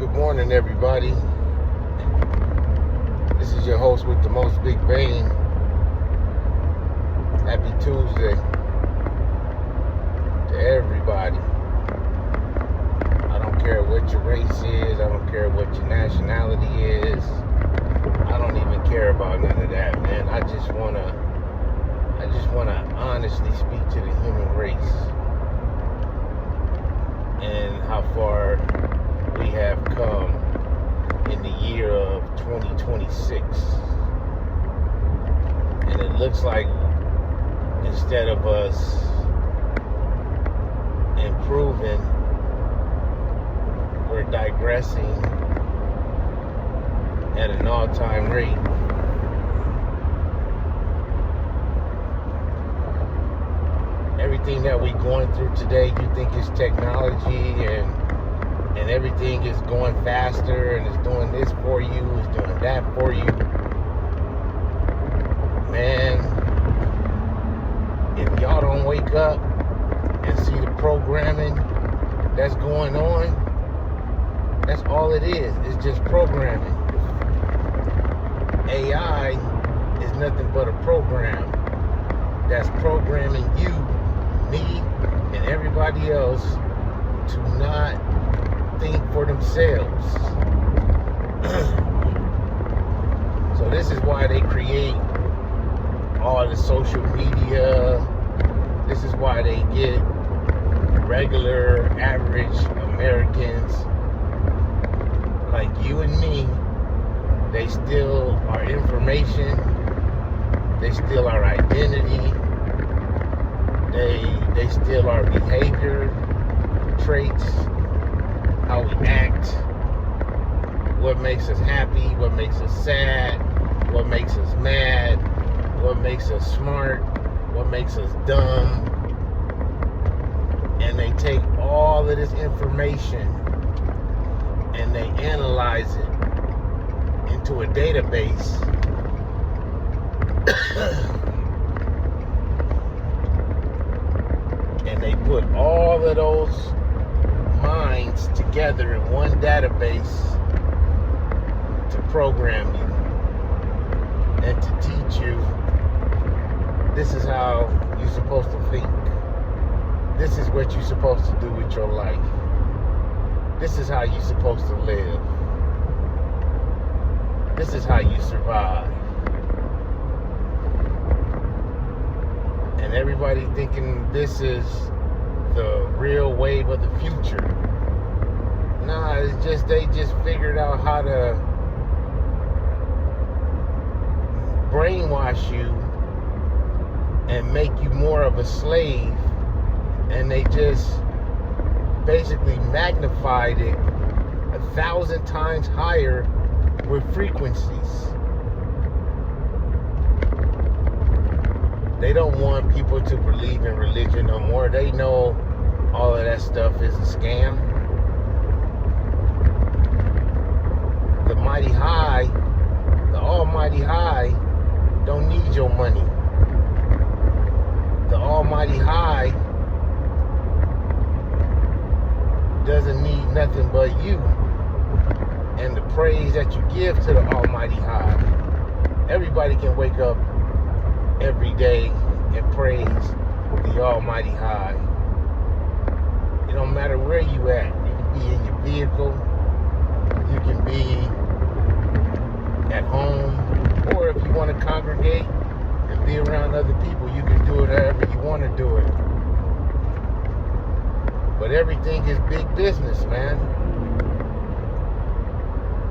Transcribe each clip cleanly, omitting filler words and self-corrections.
Good morning, everybody. This is your host with the most, Big Bane. Happy Tuesday to everybody. I don't care what your race is. I don't care what your nationality is. I don't even care about none of that, man. I just wanna honestly speak to the human race and how far we have come in the year of 2026. And it looks like instead of us improving, we're digressing at an all-time rate. Everything that we're going through today, you think is technology and everything is going faster and it's doing this for you, it's doing that for you. Man, if y'all don't wake up and see the programming that's going on, that's all it is. It's just programming. AI is nothing but a program that's programming you, me, and everybody else to not think for themselves. So this is why they create all the social media. This is why they get regular, average Americans like you and me. They steal our information. They steal our identity. They steal our behavior traits, how we act, what makes us happy, what makes us sad, what makes us mad, what makes us smart, what makes us dumb. And they take all of this information and they analyze it into a database. And they put all of those minds together in one database to program you and to teach you this is how you're supposed to think. This is what you're supposed to do with your life. This is how you're supposed to live. This is how you survive. And everybody thinking this is the real wave of the future. Nah, it's just they just figured out how to brainwash you and make you more of a slave, and they just basically magnified it 1,000 times higher with frequencies. They don't want people to believe in religion no more. They know all of that stuff is a scam. The mighty high, the almighty high, don't need your money. The almighty high doesn't need nothing but you and the praise that you give to the almighty high. Everybody can wake up every day and praise the almighty high. It don't matter where you at. You can be in your vehicle, you can be at home, or if you want to congregate and be around other people, you can do it however you want to do it. But everything is big business, man.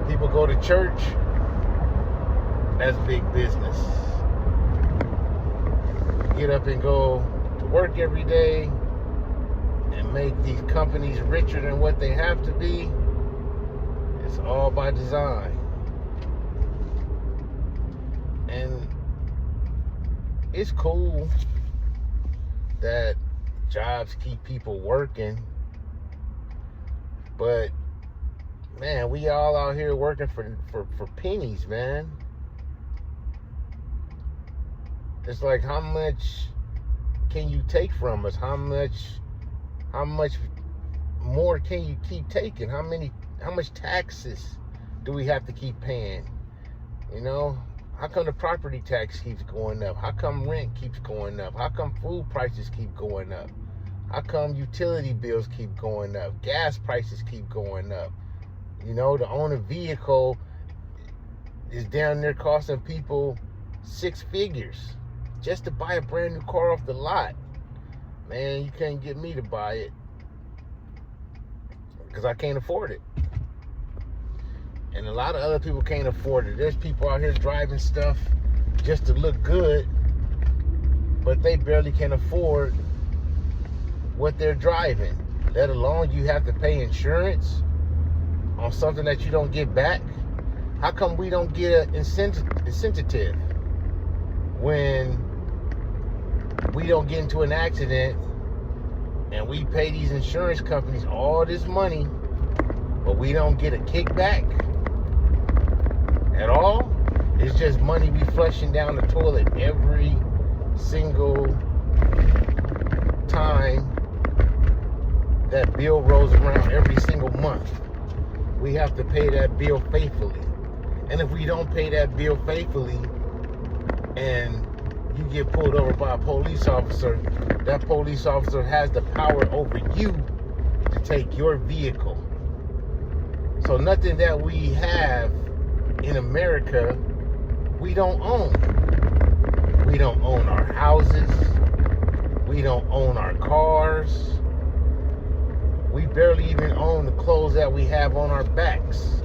People go to church, that's big business. Get up and go to work every day and make these companies richer than what they have to be. It's all by design. And it's cool that jobs keep people working, but man, we all out here working for pennies, man. It's like, how much can you take from us? How much more can you keep taking? How much taxes do we have to keep paying? You know, how come the property tax keeps going up? How come rent keeps going up? How come food prices keep going up? How come utility bills keep going up? Gas prices keep going up? You know, to own a vehicle is down there costing people 6 figures just to buy a brand new car off the lot. Man, you can't get me to buy it because I can't afford it. And a lot of other people can't afford it. There's people out here driving stuff just to look good, but they barely can afford what they're driving. Let alone you have to pay insurance on something that you don't get back. How come we don't get an incentive when we don't get into an accident and we pay these insurance companies all this money, but we don't get a kickback at all? It's just money we flushing down the toilet every single time that bill rolls around, every single month. We have to pay that bill faithfully. And if we don't pay that bill faithfully and you get pulled over by a police officer, that police officer has the power over you to take your vehicle. So nothing that we have in America, we don't own. We don't own our houses. We don't own our cars. We barely even own the clothes that we have on our backs,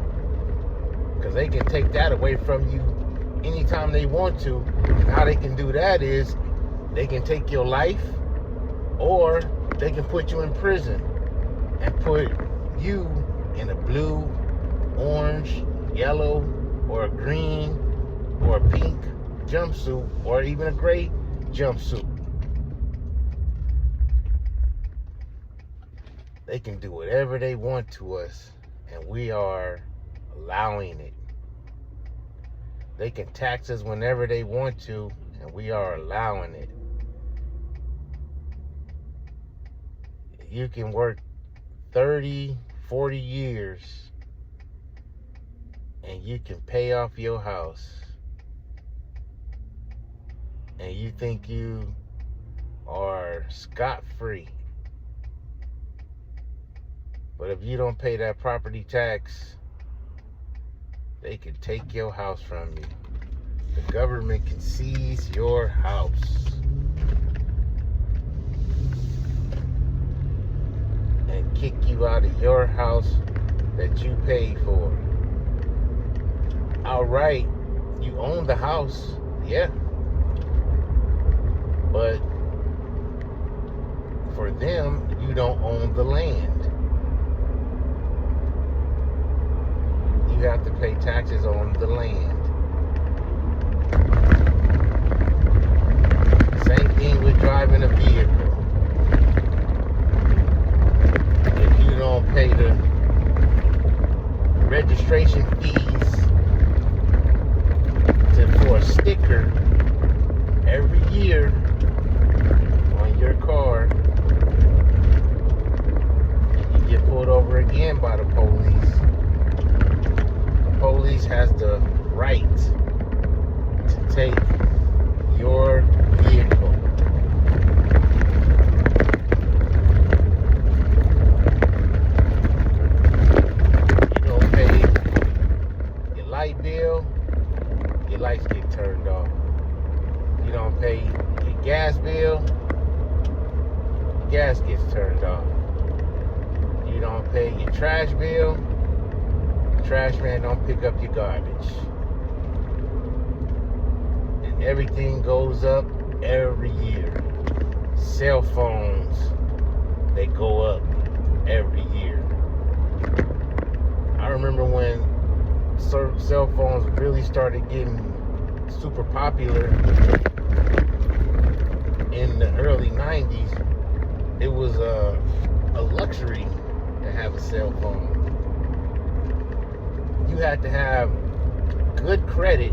because they can take that away from you anytime they want to. And how they can do that is they can take your life, or they can put you in prison and put you in a blue, orange, yellow, or a green, or a pink jumpsuit, or even a gray jumpsuit. They can do whatever they want to us, and we are allowing it. They can tax us whenever they want to, and we are allowing it. You can work 30, 40 years, and you can pay off your house, and you think you are scot-free. But if you don't pay that property tax, they can take your house from you. The government can seize your house and kick you out of your house that you paid for. Outright, you own the house, yeah. But for them, you don't own the land. You have to pay taxes on the land. Same thing with driving a vehicle. If you don't pay the registration fees for a sticker every year on your car, you get pulled over again by the police. Police has the right to take your vehicle. You don't pay your light bill, your lights get turned off. You don't pay your gas bill, your gas gets turned off. You don't pay your trash bill, trash man don't pick up your garbage. And everything goes up every year. Cell phones, they go up every year. I remember when cell phones really started getting super popular in the early 90s. It was a luxury to have a cell phone. You had to have good credit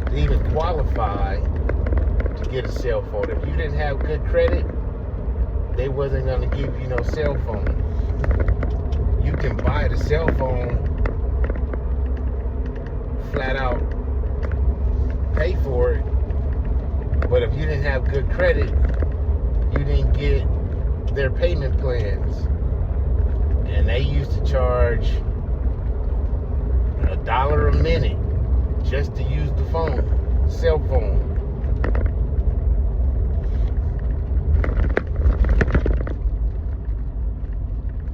to even qualify to get a cell phone. If you didn't have good credit, they wasn't going to give you no cell phone. You can buy the cell phone flat out, pay for it, but if you didn't have good credit, you didn't get their payment plans. And they used to charge $1 a minute just to use the phone, cell phone.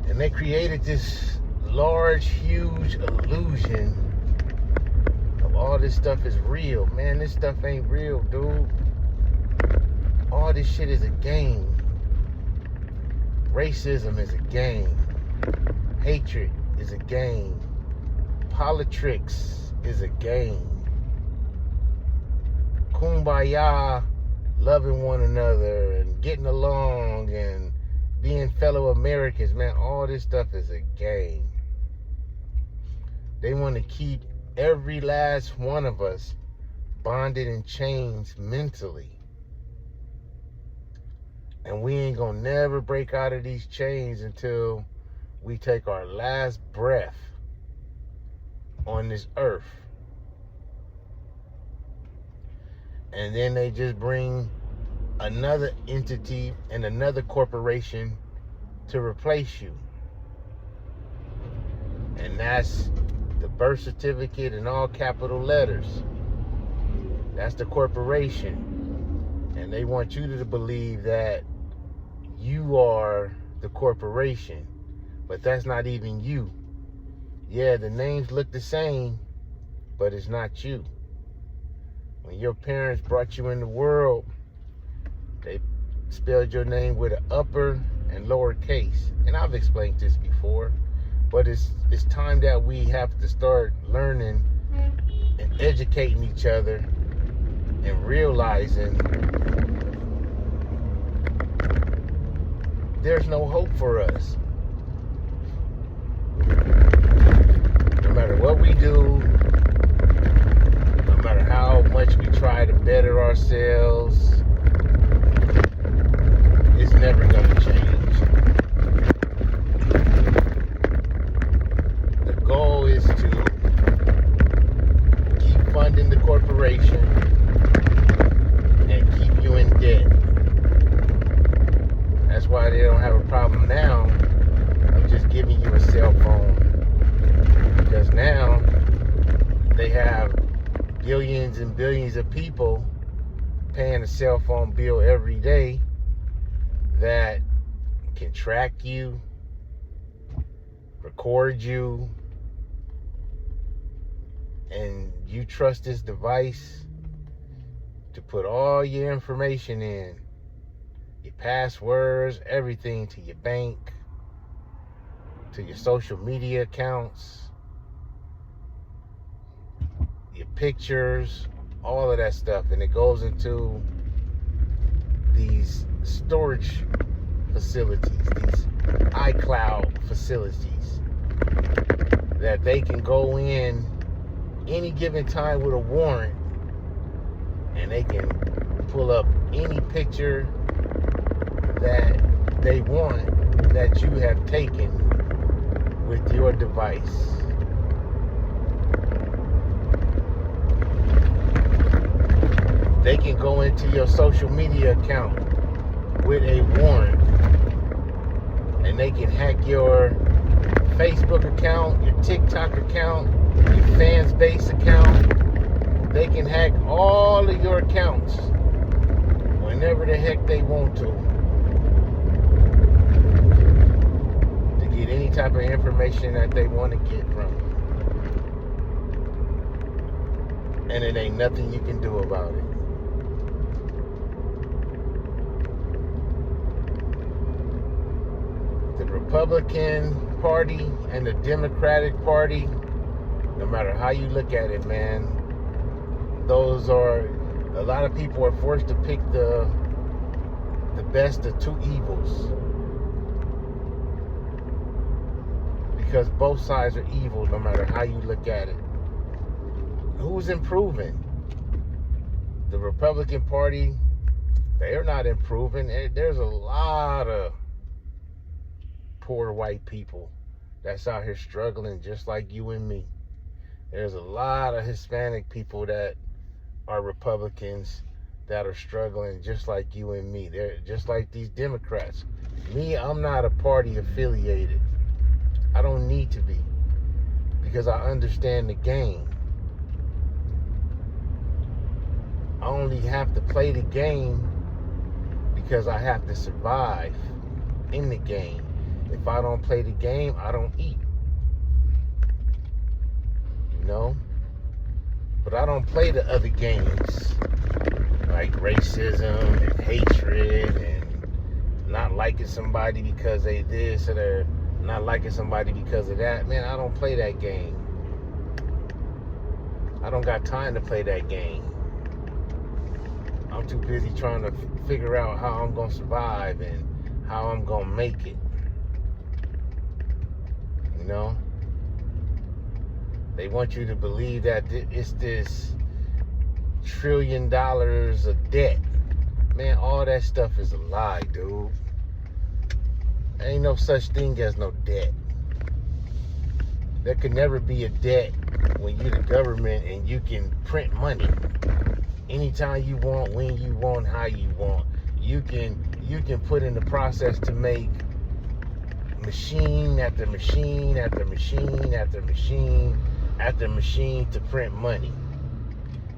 And they created this large, huge illusion of all this stuff is real. Man, this stuff ain't real, dude. All this shit is a game. Racism is a game. Hatred is a game. Politics is a game. Kumbaya, loving one another and getting along and being fellow Americans, man, all this stuff is a game. They want to keep every last one of us bonded in chains mentally. And we ain't gonna never break out of these chains until we take our last breath on this earth. And then they just bring another entity and another corporation to replace you. And that's the birth certificate in all capital letters. That's the corporation. And they want you to believe that you are the corporation. But that's not even you. Yeah, the names look the same, but it's not you. When your parents brought you in the world, they spelled your name with an upper and lower case. And I've explained this before, but it's time that we have to start learning and educating each other and realizing there's no hope for us. No matter what we do, no matter how much we try to better ourselves, it's never going to change. The goal is to keep funding the corporation and keep you in debt. That's why they don't have a problem now of just giving you a cell phone. Because now they have billions and billions of people paying a cell phone bill every day that can track you, record you, and you trust this device to put all your information in, your passwords, everything, to your bank, to your social media accounts, your pictures, all of that stuff. And it goes into these storage facilities, these iCloud facilities, that they can go in any given time with a warrant and they can pull up any picture that they want that you have taken with your device. They can go into your social media account with a warrant, and they can hack your Facebook account, your TikTok account, your fans base account. They can hack all of your accounts whenever the heck they want to get any type of information that they want to get from you. And it ain't nothing you can do about it. The Republican Party and the Democratic Party, no matter how you look at it, man, those are, a lot of people are forced to pick the best of two evils, because both sides are evil no matter how you look at it. Who's improving? The Republican Party, they're not improving. There's a lot of poor white people that's out here struggling just like you and me. There's a lot of Hispanic people that are Republicans that are struggling just like you and me. They're just like these Democrats. Me, I'm not a party affiliated. I don't need to be, because I understand the game. I only have to play the game because I have to survive in the game. If I don't play the game, I don't eat. You know? But I don't play the other games, like racism and hatred and not liking somebody because they this, or they're not liking somebody because of that. Man, I don't play that game. I don't got time to play that game. I'm too busy trying to figure out how I'm going to survive and how I'm going to make it. You know? They want you to believe that it's this $1 trillion of debt. Man, all that stuff is a lie, dude. There ain't no such thing as no debt. There could never be a debt when you're the government and you can print money anytime you want, when you want, how you want. You can put in the process to make machine after machine after machine after machine after machine to print money,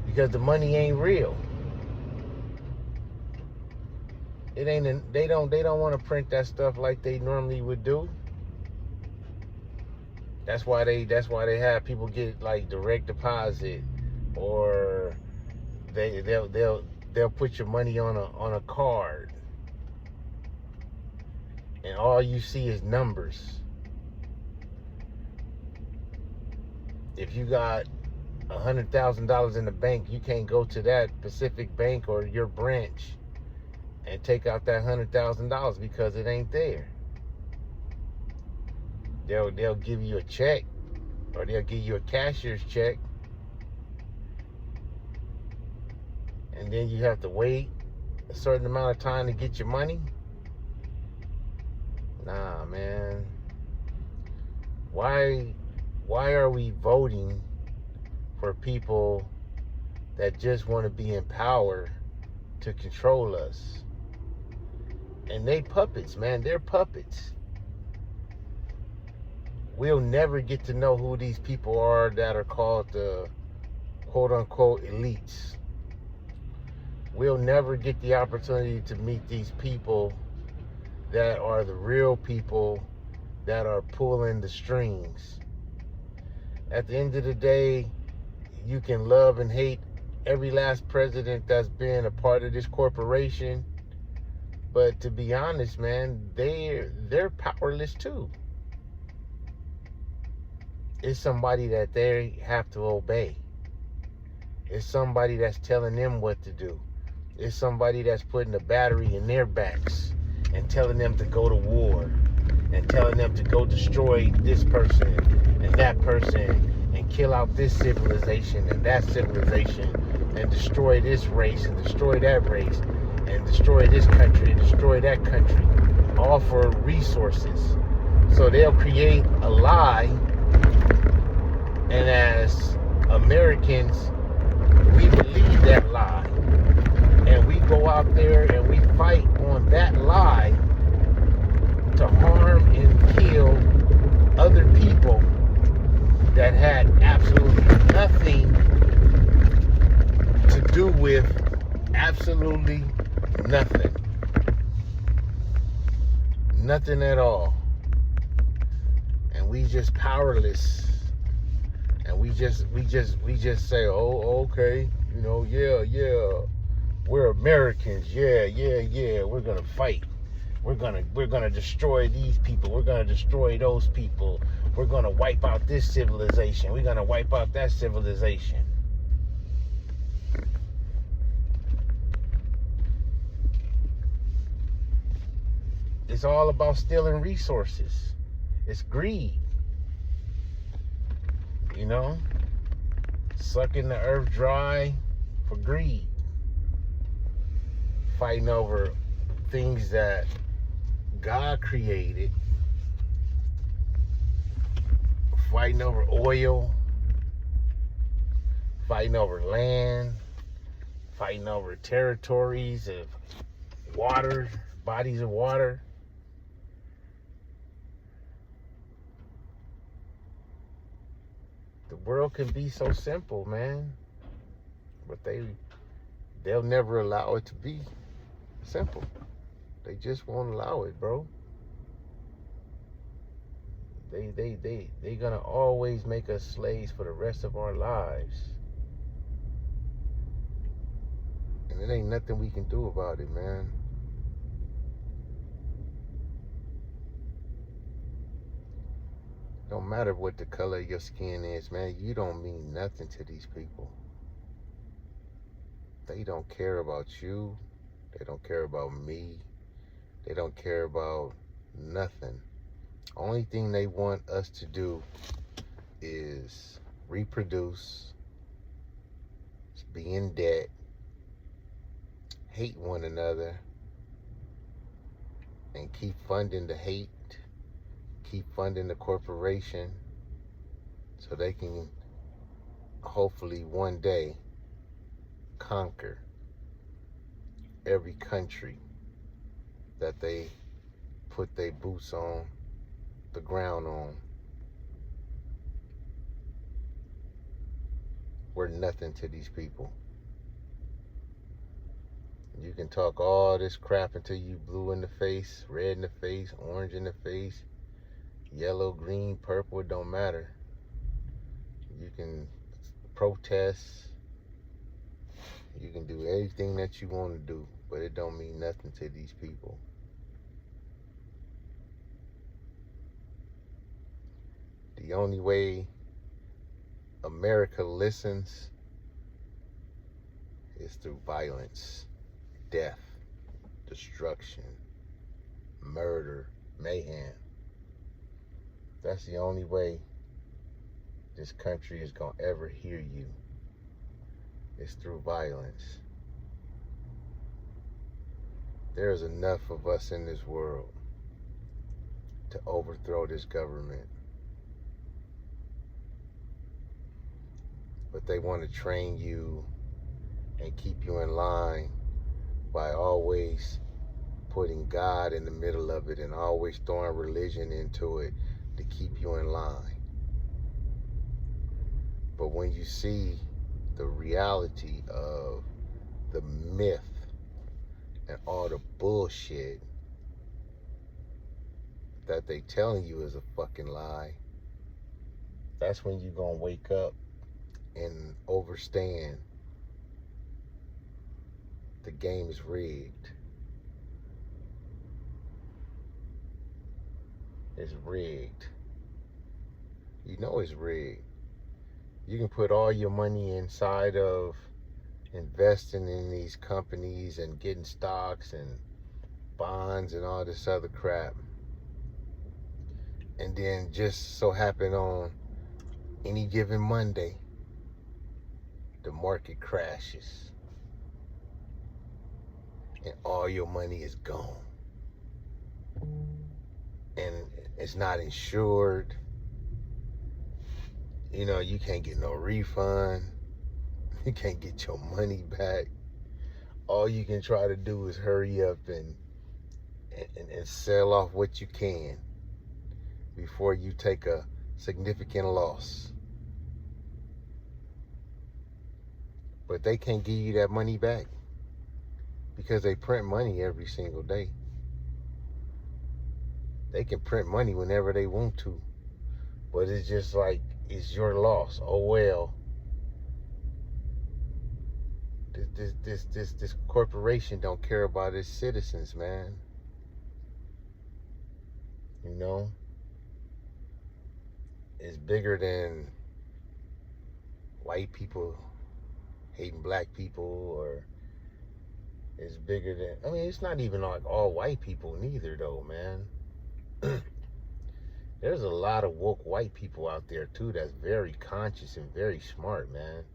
because the money ain't real. It ain't. They don't want to print that stuff like they normally would do. That's why they have people get like direct deposit, or they'll put your money on a card, and all you see is numbers. If you got $100,000 in the bank, you can't go to that specific bank or your branch and take out that $100,000 because it ain't there. They'll give you a check, or they'll give you a cashier's check, and then you have to wait a certain amount of time to get your money. Nah, man. Why are we voting for people that just want to be in power to control us? And they puppets, man. They're puppets. We'll never get to know who these people are that are called the quote-unquote elites. We'll never get the opportunity to meet these people that are the real people that are pulling the strings. At the end of the day, you can love and hate every last president that's been a part of this corporation, but to be honest, man, they're powerless too. It's somebody that they have to obey. It's somebody that's telling them what to do. It's somebody that's putting a battery in their backs and telling them to go to war, and telling them to go destroy this person and that person and kill out this civilization and that civilization and destroy this race and destroy that race and destroy this country and destroy that country, all for resources. So they'll create a lie, and as Americans, we believe that lie, and we go out there and we fight on that lie to harm and kill other people that had absolutely nothing to do with absolutely nothing. Nothing at all. And we just powerless. And we just say, oh, okay, you know, yeah, we're Americans, yeah, we're gonna fight. We're gonna destroy these people. We're gonna destroy those people. We're gonna wipe out this civilization. We're gonna wipe out that civilization. It's all about stealing resources. It's greed. You know? Sucking the earth dry for greed. Fighting over things that God created fighting over oil, fighting over land, fighting over territories of water, bodies of water. The world can be so simple, man, but they'll never allow it to be simple. They just won't allow it, bro. They gonna always make us slaves for the rest of our lives. And it ain't nothing we can do about it, man. Don't matter what the color of your skin is, man. You don't mean nothing to these people. They don't care about you. They don't care about me. They don't care about nothing. Only thing they want us to do is reproduce, be in debt, hate one another, and keep funding the hate, keep funding the corporation, so they can hopefully one day conquer every country that they put their boots on the ground on. We're nothing to these people. You can talk all this crap until you blue in the face, red in the face, orange in the face, yellow, green, purple, it don't matter. You can protest. You can do anything that you want to do, but it don't mean nothing to these people. The only way America listens is through violence, death, destruction, murder, mayhem. That's the only way this country is gonna ever hear you. It's through violence. There's enough of us in this world to overthrow this government. But they want to train you and keep you in line by always putting God in the middle of it and always throwing religion into it to keep you in line. But when you see the reality of the myth and all the bullshit that they telling you is a fucking lie, that's when you gonna wake up and understand the game is rigged. It's rigged. You know it's rigged. You can put all your money inside of investing in these companies and getting stocks and bonds and all this other crap. And then just so happen on any given Monday, the market crashes and all your money is gone. And it's not insured. You know, you can't get no refund. You can't get your money back. All you can try to do is hurry up and sell off what you can before you take a significant loss. But they can't give you that money back because they print money every single day. They can print money whenever they want to, but it's just like, it's your loss. Oh well. This corporation don't care about its citizens, man. You know, it's bigger than white people hating black people, or it's bigger than, I mean, it's not even like all white people neither though, man. There's a lot of woke white people out there too that's very conscious and very smart, man.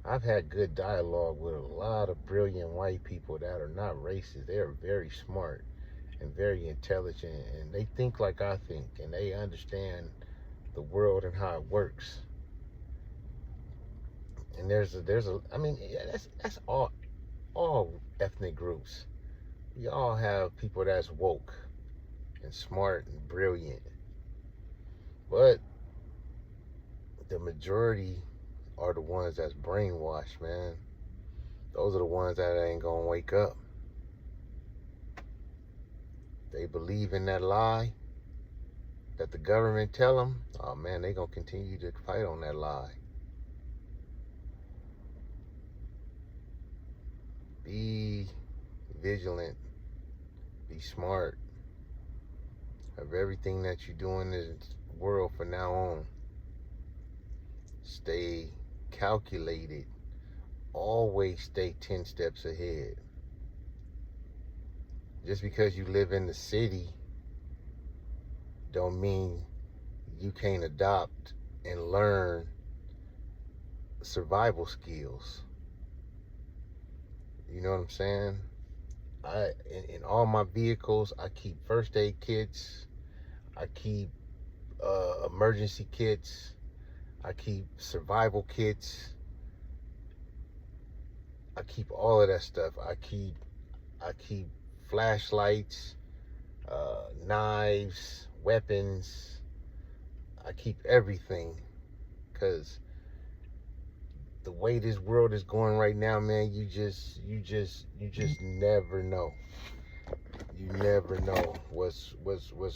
I've had good dialogue with a lot of brilliant white people that are not racist. They are very smart and very intelligent, and they think like I think, and they understand the world and how it works. And I mean, yeah, that's all ethnic groups. We all have people that's woke and smart and brilliant, but the majority are the ones that's brainwashed, man. Those are the ones that ain't gonna wake up. They believe in that lie that the government tell them. Oh man, they gonna continue to fight on that lie. Be vigilant. Be smart. Of everything that you do in this world from now on, stay calculated. Always stay 10 steps ahead. Just because you live in the city don't mean you can't adopt and learn survival skills. You know what I'm saying? In all my vehicles, I keep first aid kits. I keep emergency kits. I keep survival kits. I keep all of that stuff. I keep flashlights, knives, weapons. I keep everything, because the way this world is going right now, man, you just never know. You never know what's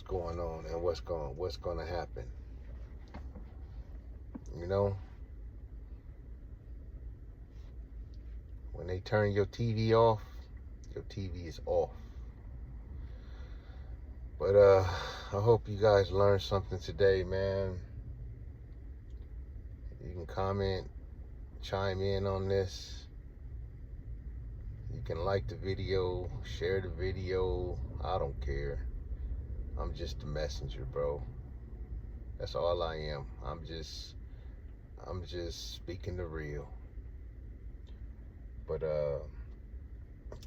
going on and what's going to happen. You know, when they turn your TV off, your TV is off. But I hope you guys learned something today, man. You can comment, chime in on this. You can like the video, share the video. I don't care. I'm just a messenger, bro. That's all I am. I'm just speaking the real. But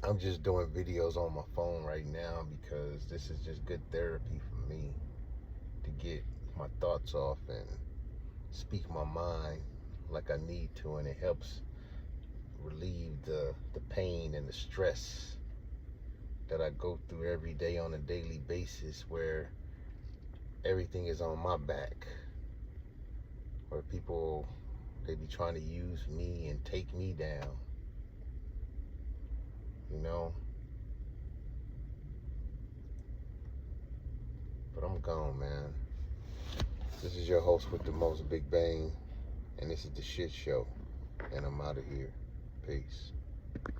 I'm just doing videos on my phone right now because this is just good therapy for me to get my thoughts off and speak my mind like I need to, and it helps relieve the pain and the stress that I go through every day on a daily basis, where everything is on my back, where people, they be trying to use me and take me down, you know. But I'm gone, man. This is your host with the most, Big Bang, and this is the shit show, and I'm out of here. Peace.